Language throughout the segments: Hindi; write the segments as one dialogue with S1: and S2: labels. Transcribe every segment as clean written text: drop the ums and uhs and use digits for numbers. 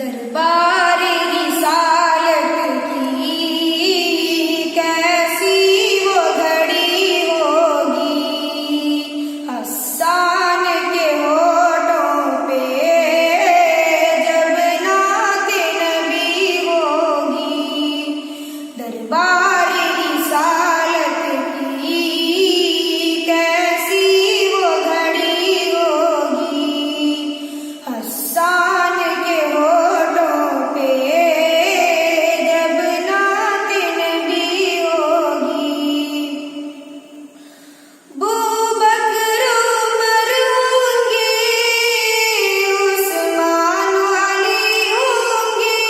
S1: दरबार रिसालत की कैसी वो घड़ी होगी, हस्सान के होठों पे जब नात नबी होगी। दरबार रिसालत की कैसी वो घड़ी होगी, हस्सान के होठों पे जब नात नबी होगी। बूबकर उमर होंगे, उस्मान अली होंगे।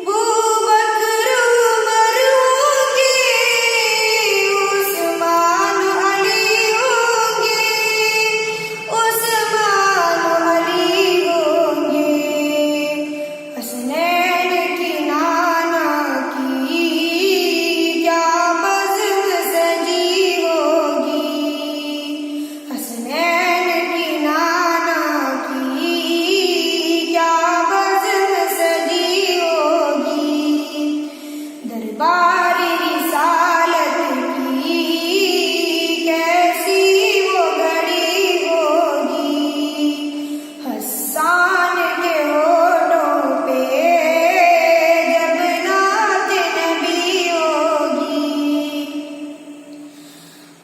S1: बूबकर उमर होंगे, उस्मान अली होंगे। उस्मान अली होंगे। हसनैन की नाना की क्या बज़्म सजी होगी, हसनैन की नाना की क्या बज़्म सजी होगी। दरबार रिसालत की कैसी वो घड़ी होगी, हस्सान के होठों पे जब नात नबी होगी।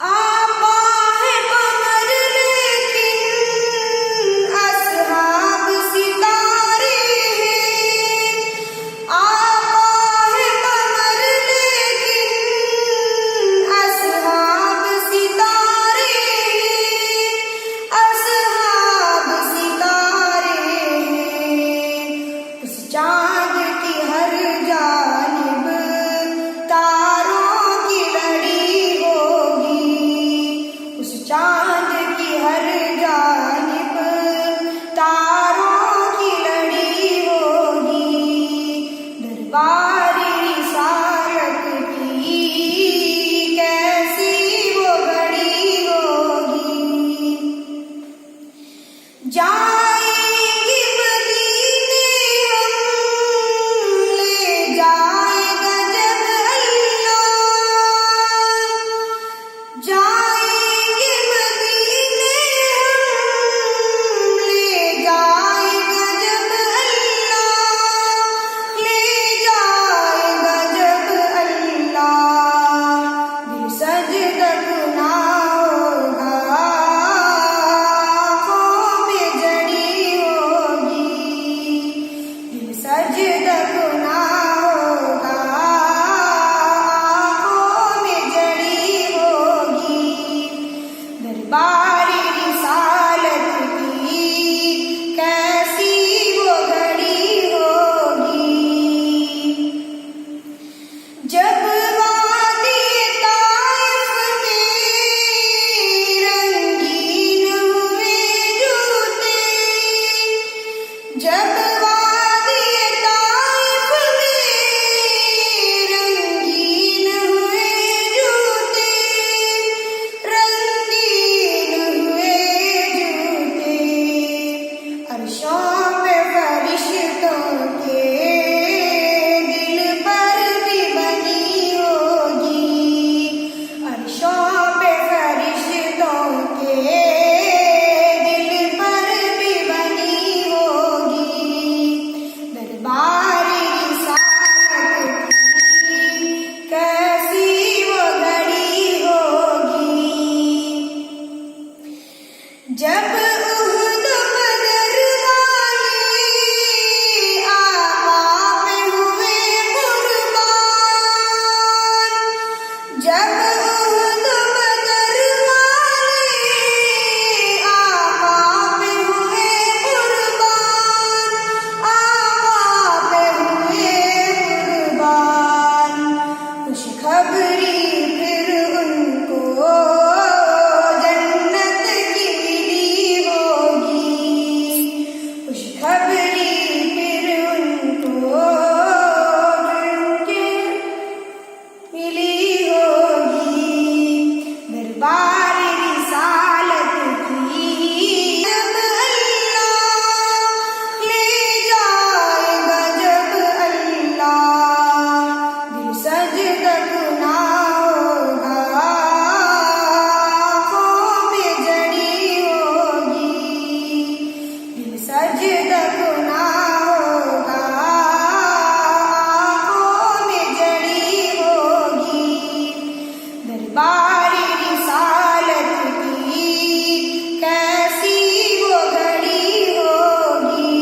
S1: आपा है कमर लेकिन असहाब सितारे हैं। आपा है कमर लेकिन असहाब सितारे हैं। असहाब सितारे हैं। उस चाँद की हर जानिब तारों की लड़ी होगी, उस चाँद की हर जानिब तारों की लड़ी होगी। दरबार रिसालत की कैसी वो घड़ी होगी, जाएंगे मदीने हम ले जाएगा जब अल्लाह। जाएंगे मदीने हम ले जाएगा जब अल्लाह। ले जाएगा जब अल्लाह। दिल सजदक ना होगा, आँखों में जड़ी होगी। दिल सजदक ना होगा, आँखों में जड़ी होगी। दरबार रिसालत की कैसी वो घड़ी होगी। जब वादी ताइफ में रंगीन हुए जूते, जब वादी ताइफ में रंगीन हुए जूते, रंगीन हुए जूते। अर्शों पे फरिश्तों के दिल पर भी बनी होगी, अर्शों पे फरिश्तों के दिल पर भी बनी होगी। दरबार रिसालत की कैसी वो घड़ी होगी। जब उहद बदर वाले आका पे हुए कुर्बान, जब उहद बदर वाले आका पे हुए कुर्बान, आका पे हुए कुर्बान। खुशखबरी फिर उनको जन्नत की मिली होगी, खुशखबरी फिर उनको मिली तक ना होगा, आँखों में जड़ी होगी दरबारी रिसालत की कैसी वो घड़ी होगी।